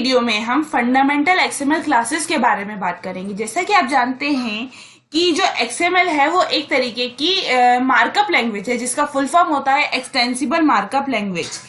Video में हम fundamental XML classes के बारे में बात करेंगे। जैसा कि आप जानते हैं कि जो एक्सएमएल है वो एक तरीके की मार्कअप लैंग्वेज है जिसका फुल फॉर्म होता है extensible markup language.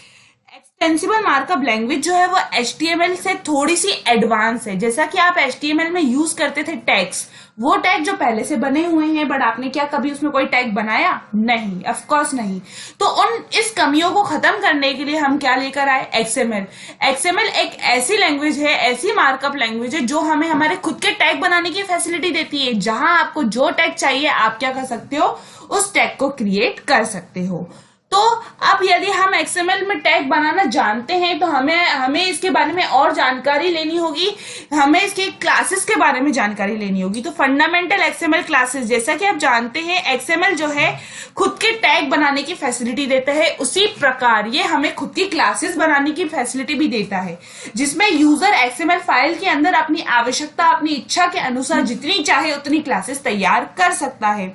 Extensible markup language जो है वो एचटीएमएल से थोड़ी सी एडवांस है। जैसा कि आप एचटीएमएल में यूज करते थे टैग्स, वो टैग जो पहले से बने हुए हैं, बट आपने क्या कभी उसमें कोई टैग बनाया? नहीं, ऑफ कोर्स नहीं। तो इस कमियों को खत्म करने के लिए हम क्या लेकर आए? एक्सएमएल। एक्सएमएल एक ऐसी लैंग्वेज है, ऐसी मार्कअप लैंग्वेज है जो हमें हमारे खुद के टैग बनाने की फैसिलिटी देती है। जहां आपको जो टैग चाहिए आप क्या कर सकते हो? उस टैग को क्रिएट कर सकते हो। तो अब यदि हम एक्सएमएल में टैग बनाना जानते हैं तो हमें इसके बारे में और जानकारी लेनी होगी, हमें इसके क्लासेस के बारे में जानकारी लेनी होगी। तो फंडामेंटल एक्सएमएल क्लासेस, जैसा कि आप जानते हैं एक्सएमएल जो है खुद के टैग बनाने की फैसिलिटी देता है, उसी प्रकार ये हमें खुद की क्लासेस बनाने की फैसिलिटी भी देता है, जिसमें यूजर एक्सएमएल फाइल के अंदर अपनी आवश्यकता, अपनी इच्छा के अनुसार जितनी चाहे उतनी क्लासेस तैयार कर सकता है।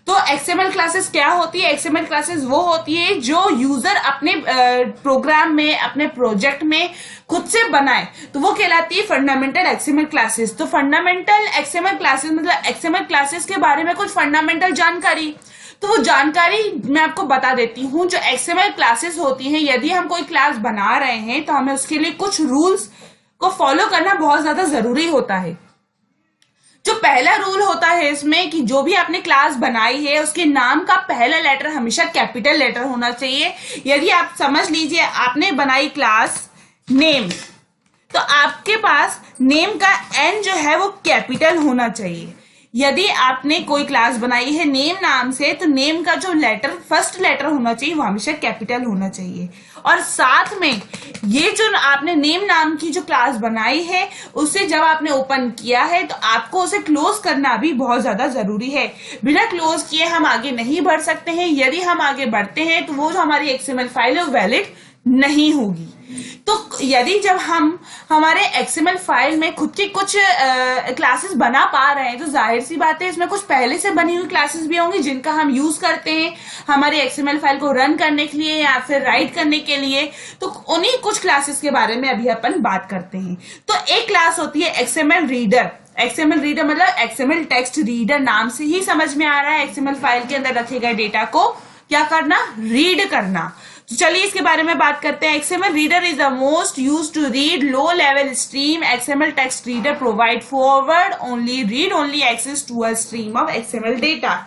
तो एक्सएमएल क्लासेस क्या होती है? एक्सएमएल क्लासेस वो होती है जो यूजर अपने प्रोग्राम में, अपने प्रोजेक्ट में खुद से बनाए, तो वो कहलाती है फंडामेंटल एक्सएमएल क्लासेस। तो फंडामेंटल एक्सएमएल क्लासेस मतलब एक्सएमएल क्लासेस के बारे में कुछ फंडामेंटल जानकारी, तो वो जानकारी मैं आपको बता देती हूँ। जो एक्सएमएल क्लासेस होती हैं, यदि हम कोई क्लास बना रहे हैं तो हमें उसके लिए कुछ रूल्स को फॉलो करना बहुत ज्यादा जरूरी होता है। जो पहला रूल होता है इसमें कि जो भी आपने क्लास बनाई है उसके नाम का पहला लेटर हमेशा कैपिटल लेटर होना चाहिए। यदि आप समझ लीजिए आपने बनाई क्लास नेम, तो आपके पास नेम का एन जो है वो कैपिटल होना चाहिए। यदि आपने कोई क्लास बनाई है नेम नाम से, तो नेम का जो लेटर, फर्स्ट लेटर होना चाहिए वो हमेशा कैपिटल होना चाहिए। और साथ में ये जो आपने नेम नाम की जो क्लास बनाई है उसे जब आपने ओपन किया है तो आपको उसे क्लोज करना भी बहुत ज्यादा जरूरी है। बिना क्लोज किए हम आगे नहीं बढ़ सकते हैं। यदि हम आगे बढ़ते हैं तो वो जो हमारी एक्सएमएल फाइल है वो वैलिड नहीं होगी। तो यदि जब हम हमारे एक्सएमएल फाइल में खुद की कुछ क्लासेस बना पा रहे हैं तो जाहिर सी बात है इसमें कुछ पहले से बनी हुई क्लासेस भी होंगी जिनका हम यूज करते हैं हमारे एक्सएमएल फाइल को रन करने के लिए या फिर राइट करने के लिए। तो उन्हीं कुछ क्लासेस के बारे में अभी अपन बात करते हैं। तो एक क्लास होती है एक्सएमएल रीडर। एक्सएमएल रीडर मतलब एक्सएमएल टेक्स्ट रीडर, नाम से ही समझ में आ रहा है एक्सएमएल फाइल के अंदर रखे गए डेटा को क्या करना? रीड करना। तो चलिए इसके बारे में बात करते हैं। XML reader is the most used to read low level stream. XML text reader provide forward only read only access to a stream of XML data.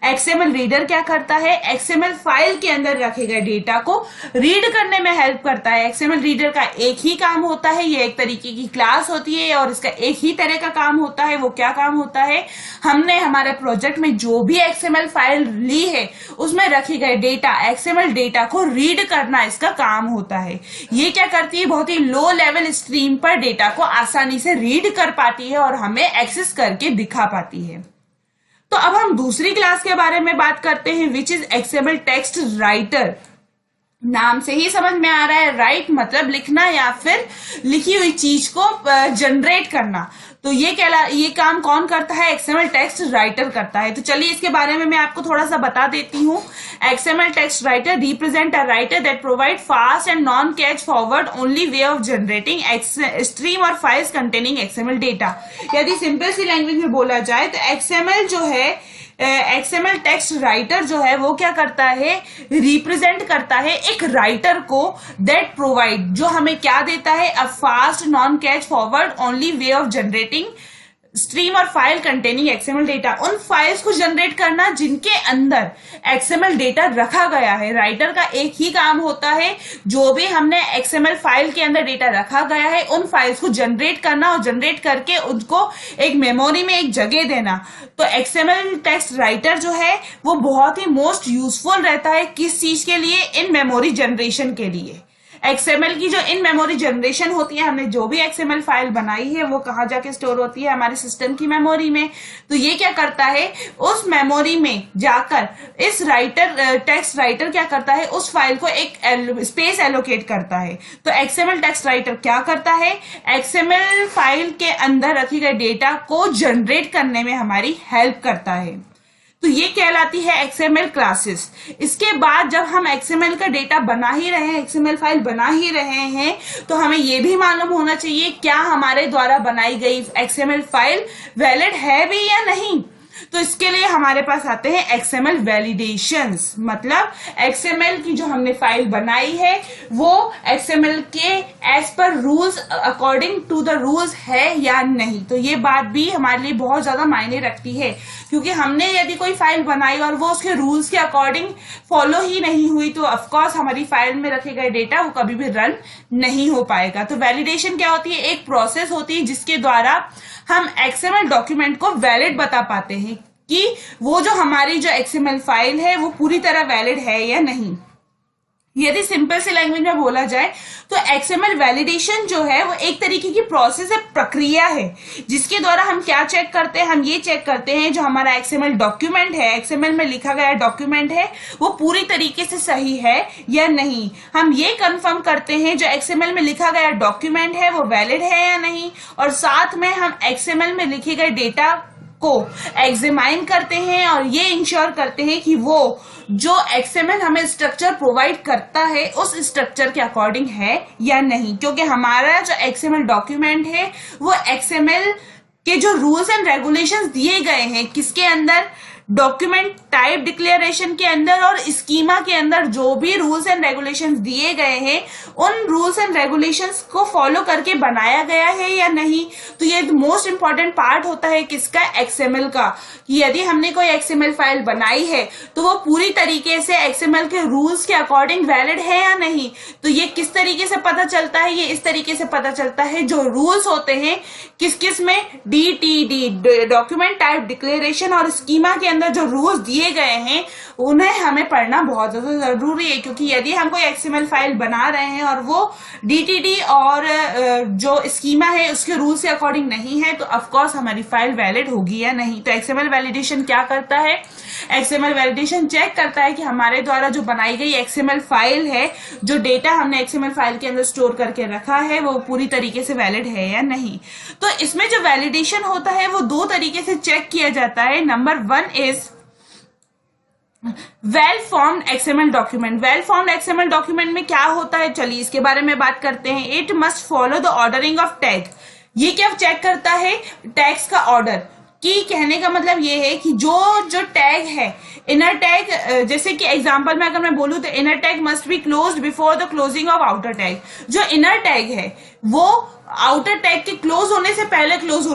XML reader क्या करता है? XML फाइल के अंदर रखे गए डेटा को read करने में हेल्प करता है। XML रीडर का एक ही काम होता है, ये एक तरीके की क्लास होती है और इसका एक ही तरह का काम होता है। वो क्या काम होता है? हमने हमारे प्रोजेक्ट में जो भी XML फाइल ली है उसमें रखे गए डेटा, XML डेटा को रीड करना इसका काम होता है। ये क्या करती है? बहुत ही लो लेवल स्ट्रीम पर डेटा को आसानी से रीड कर पाती है और हमें एक्सेस करके दिखा पाती है। तो अब हम दूसरी क्लास के बारे में बात करते हैं, which is XML text writer. नाम से ही समझ में आ रहा है, राइट मतलब लिखना या फिर लिखी हुई चीज को जनरेट करना। तो ये काम कौन करता है? XML टेक्स्ट राइटर करता है। तो चलिए इसके बारे में मैं आपको थोड़ा सा बता देती हूँ। XML text writer represent a writer that provide fast and non catch forward only way of generating stream और फाइल्स कंटेनिंग XML डेटा। यदि सिंपल सी लैंग्वेज में बोला जाए तो XML जो है, XML टेक्स्ट राइटर जो है वो क्या करता है? रिप्रेजेंट करता है एक राइटर को दैट प्रोवाइड, जो हमें क्या देता है? A fast non catch forward only way of generating stream और फाइल कंटेनिंग XML डेटा। उन फाइल्स को जनरेट करना जिनके अंदर XML डेटा रखा गया है। राइटर का एक ही काम होता है, जो भी हमने XML फाइल के अंदर डेटा रखा गया है उन फाइल्स को जनरेट करना और जनरेट करके उनको एक मेमोरी में एक जगह देना। तो XML टेक्स्ट राइटर जो है वो बहुत ही मोस्ट यूजफुल रहता है। किस चीज के लिए? इन मेमोरी जनरेशन के लिए। XML की जो इन मेमोरी जनरेशन होती है, हमने जो भी XML फाइल बनाई है वो कहाँ जाके स्टोर होती है? हमारे सिस्टम की मेमोरी में। तो ये क्या करता है? उस मेमोरी में जाकर इस टेक्स्ट राइटर क्या करता है? उस फाइल को एक स्पेस एलोकेट करता है। तो XML टेक्स्ट राइटर क्या करता है? XML फाइल के अंदर रखी गई डेटा को जनरेट करने में हमारी हेल्प करता है। तो ये कहलाती है एक्सएमएल क्लासेस। इसके बाद जब हम एक्सएमएल का डेटा बना ही रहे हैं, एक्सएमएल फाइल बना ही रहे हैं, तो हमें ये भी मालूम होना चाहिए क्या हमारे द्वारा बनाई गई एक्सएमएल फाइल वैलिड है भी या नहीं। तो इसके लिए हमारे पास आते हैं एक्सएमएल वैलिडेशंस, मतलब एक्सएमएल की जो हमने फाइल बनाई है वो एक्सएमएल के as per rules, according to the rules है या नहीं। तो ये बात भी हमारे लिए बहुत ज्यादा मायने रखती है, क्योंकि हमने यदि कोई फाइल बनाई और वो उसके रूल्स के अकॉर्डिंग फॉलो ही नहीं हुई तो ऑफकोर्स हमारी फाइल में रखे गए डेटा वो कभी भी रन नहीं हो पाएगा। तो वैलिडेशन क्या होती है? एक प्रोसेस होती है जिसके द्वारा हम एक्सएमएल डॉक्यूमेंट को वैलिड बता पाते हैं कि वो जो हमारी जो एक्सएमएल फाइल है वो पूरी तरह वैलिड है या नहीं। यदि सिंपल सी लैंग्वेज में बोला जाए तो एक्सएमएल वैलिडेशन जो है वो एक तरीके की प्रोसेस है, प्रक्रिया है, जिसके द्वारा हम क्या चेक करते हैं? हम ये चेक करते हैं जो हमारा एक्सएमएल डॉक्यूमेंट है, एक्सएमएल में लिखा गया डॉक्यूमेंट है, वो पूरी तरीके से सही है या नहीं। हम ये कंफर्म करते हैं जो एक्सएमएल में लिखा गया डॉक्यूमेंट है वो वैलिड है या नहीं, और साथ में हम एक्सएमएल में लिखे गए डेटा को एग्जामाइन करते हैं और ये इंश्योर करते हैं कि वो जो एक्सएमएल हमें स्ट्रक्चर प्रोवाइड करता है उस स्ट्रक्चर के अकॉर्डिंग है या नहीं। क्योंकि हमारा जो एक्सएमएल डॉक्यूमेंट है वो एक्सएमएल के जो रूल्स एंड रेगुलेशंस दिए गए हैं किसके अंदर? डॉक्यूमेंट टाइप डिक्लेरेशन के अंदर और स्कीमा के अंदर जो भी रूल्स एंड रेगुलेशंस दिए गए हैं उन रूल्स एंड रेगुलेशंस को फॉलो करके बनाया गया है या नहीं। तो ये मोस्ट इंपॉर्टेंट पार्ट होता है किसका? एक्सएमएल का, कि यदि हमने कोई एक्सएमएल फाइल बनाई है तो वो पूरी तरीके से एक्सएमएल के रूल्स के अकॉर्डिंग वैलिड है या नहीं। तो ये किस तरीके से पता चलता है? ये इस तरीके से पता चलता है जो रूल्स होते हैं किस किस में, DTD डॉक्यूमेंट टाइप डिक्लेरेशन और स्कीमा के अंदर जो रूल्स दिए गए हैं उन्हें हमें पढ़ना बहुत ज्यादा जरूरी है। क्योंकि यदि हम कोई एक्सएमएल फाइल बना रहे हैं और वो DTD और जो स्कीमा है उसके रूल्स के अकॉर्डिंग नहीं है तो ऑफकोर्स हमारी फाइल वैलिड होगी या नहीं। तो एक्सएमएल वैलिडेशन क्या करता है? एक्सएमएल वैलिडेशन चेक करता है कि हमारे द्वारा जो बनाई गई एक्सएमएल फाइल है, जो डेटा हमने एक्सएमएल फाइल के अंदर स्टोर करके रखा है वो पूरी तरीके से वैलिड है या नहीं। तो इसमें जो वैलिडेशन होता है वो दो तरीके से चेक किया जाता है। Number 1 is well formed XML document. Well formed XML document में क्या होता है, चलिए इसके बारे में बात करते हैं। It must follow the ordering of tag. ये क्या चेक करता है? टैग्स का ऑर्डर। की कहने का मतलब ये है कि जो टैग है, इनर टैग, जैसे कि एग्जांपल में अगर मैं बोलूं तो inner tag must be closed before the closing of outer tag. जो इनर टैग है वो आउटर टैग के क्लोज होने से पहले क्लोज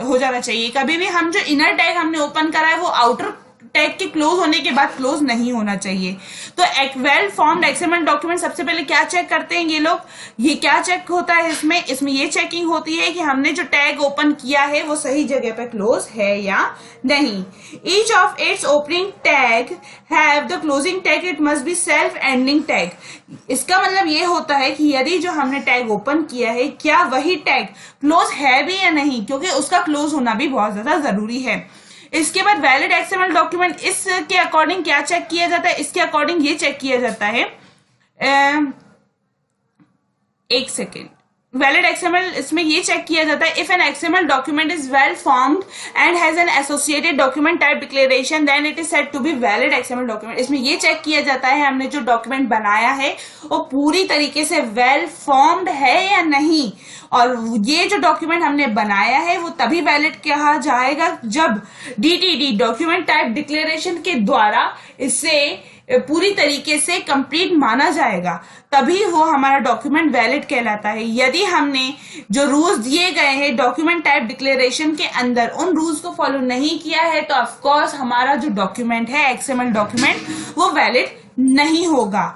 हो जाना चाहिए। कभी भी हम जो इनर टैग हमने ओपन करा है वो आउटर टैग के क्लोज होने के बाद क्लोज नहीं होना चाहिए। तो एक वेल फॉर्म्ड एक्सएमएल डॉक्यूमेंट सबसे पहले क्या चेक करते हैं ये लोग? ये क्या चेक होता है इसमें ये चेकिंग होती है कि हमने जो टैग ओपन किया है वो सही जगह पे क्लोज है या नहीं। Each of its opening tag have the closing tag, it must be self ending tag. इसका मतलब ये होता है कि यदि जो हमने टैग ओपन किया है क्या वही टैग क्लोज है भी या नहीं, क्योंकि उसका क्लोज होना भी बहुत ज्यादा जरूरी है। इसके बाद वैलिड एक्सएमएल डॉक्यूमेंट इसके अकॉर्डिंग क्या चेक किया जाता है? इसके अकॉर्डिंग ये चेक किया जाता है, एक सेकेंड, वैलिड एक्सएमएल इसमें ये चेक किया जाता है if an XML document is well formed and has an associated document type declaration then it is said to be valid XML document. इसमें ये चेक किया जाता है हमने जो डॉक्यूमेंट बनाया है वो पूरी तरीके से वेल फॉर्म्ड है या नहीं, और ये जो डॉक्यूमेंट हमने बनाया है वो तभी वैलिड कहा जाएगा जब DTD डॉक्यूमेंट टाइप डिक्लेरेशन के द्वारा इसे पूरी तरीके से कंप्लीट माना जाएगा, तभी वो हमारा डॉक्यूमेंट वैलिड कहलाता है। यदि हमने जो रूल्स दिए गए हैं डॉक्यूमेंट टाइप डिक्लेरेशन के अंदर उन रूल्स को फॉलो नहीं किया है तो ऑफकोर्स हमारा जो डॉक्यूमेंट है एक्सएमएल डॉक्यूमेंट वो वैलिड नहीं होगा।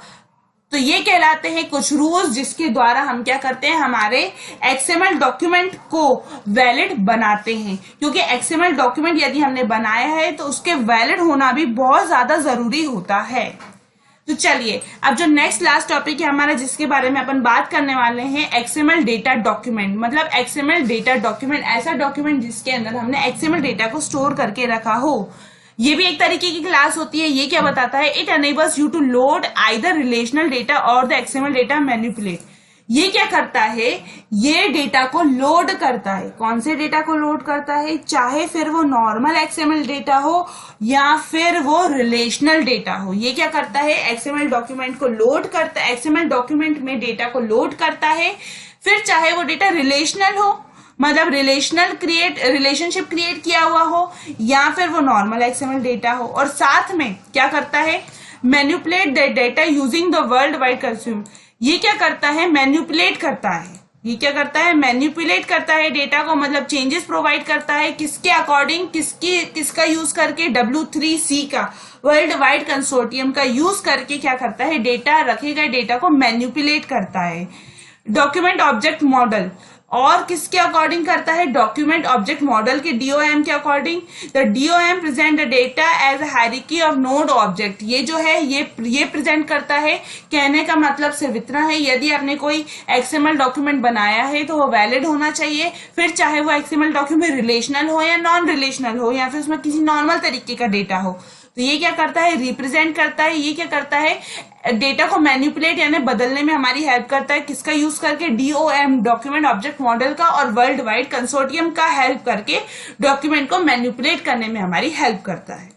तो ये कहलाते हैं कुछ रूल्स जिसके द्वारा हम क्या करते हैं, हमारे एक्सएमएल डॉक्यूमेंट को वैलिड बनाते हैं। क्योंकि एक्सएमएल डॉक्यूमेंट यदि हमने बनाया है तो उसके वैलिड होना भी बहुत ज्यादा जरूरी होता है। तो चलिए अब जो नेक्स्ट लास्ट टॉपिक है हमारा जिसके बारे में अपन बात करने वाले हैं, एक्सएमएल डेटा डॉक्यूमेंट। मतलब एक्सएमएल डेटा डॉक्यूमेंट ऐसा डॉक्यूमेंट जिसके अंदर हमने एक्सएमएल डेटा को स्टोर करके रखा हो। ये भी एक तरीके की क्लास होती है। ये क्या बताता है? It enables you to load either relational data और द एक्सएमएल डेटा मैनिपुलेट। ये क्या करता है, ये डेटा को लोड करता है। कौन से डेटा को लोड करता है, चाहे फिर वो नॉर्मल एक्सएमएल डेटा हो या फिर वो रिलेशनल डेटा हो, ये क्या करता है, एक्सएमएल डॉक्यूमेंट को लोड करता है, एक्सएमएल डॉक्यूमेंट में डेटा को लोड करता है। फिर चाहे वो डेटा रिलेशनल हो, मतलब रिलेशनशिप क्रिएट किया हुआ हो, या फिर वो नॉर्मल एक्सएमएल डेटा हो, और साथ में क्या करता है, manipulate the data using the world wide consume. ये क्या करता है, मैन्युपुलेट करता है। ये क्या करता है, मैन्युपुलेट करता है डेटा को, मतलब चेंजेस प्रोवाइड करता है किसके अकॉर्डिंग, किसका यूज करके, W3C का, वर्ल्ड वाइड कंसोर्टियम का यूज करके क्या करता है, डेटा रखे गए डेटा को मैन्युपुलेट करता है। डॉक्यूमेंट ऑब्जेक्ट मॉडल, और किसके अकॉर्डिंग करता है, डॉक्यूमेंट ऑब्जेक्ट मॉडल के DOM के according. The DOM present the data as hierarchy of node object. ये जो है ये प्रेजेंट करता है, कहने का मतलब सिर्फ इतना है, यदि आपने कोई XML डॉक्यूमेंट बनाया है तो वो वैलिड होना चाहिए, फिर चाहे वो XML डॉक्यूमेंट रिलेशनल हो या नॉन रिलेशनल हो, या फिर उसमें किसी नॉर्मल तरीके का डेटा हो। तो ये क्या करता है, रिप्रेजेंट करता है। ये क्या करता है, डेटा को मैन्युपुलेट यानी बदलने में हमारी हेल्प करता है, किसका यूज करके, DOM डॉक्यूमेंट ऑब्जेक्ट मॉडल का, और वर्ल्ड वाइड कंसोर्टियम का हेल्प करके डॉक्यूमेंट को मैन्युपुलेट करने में हमारी हेल्प करता है।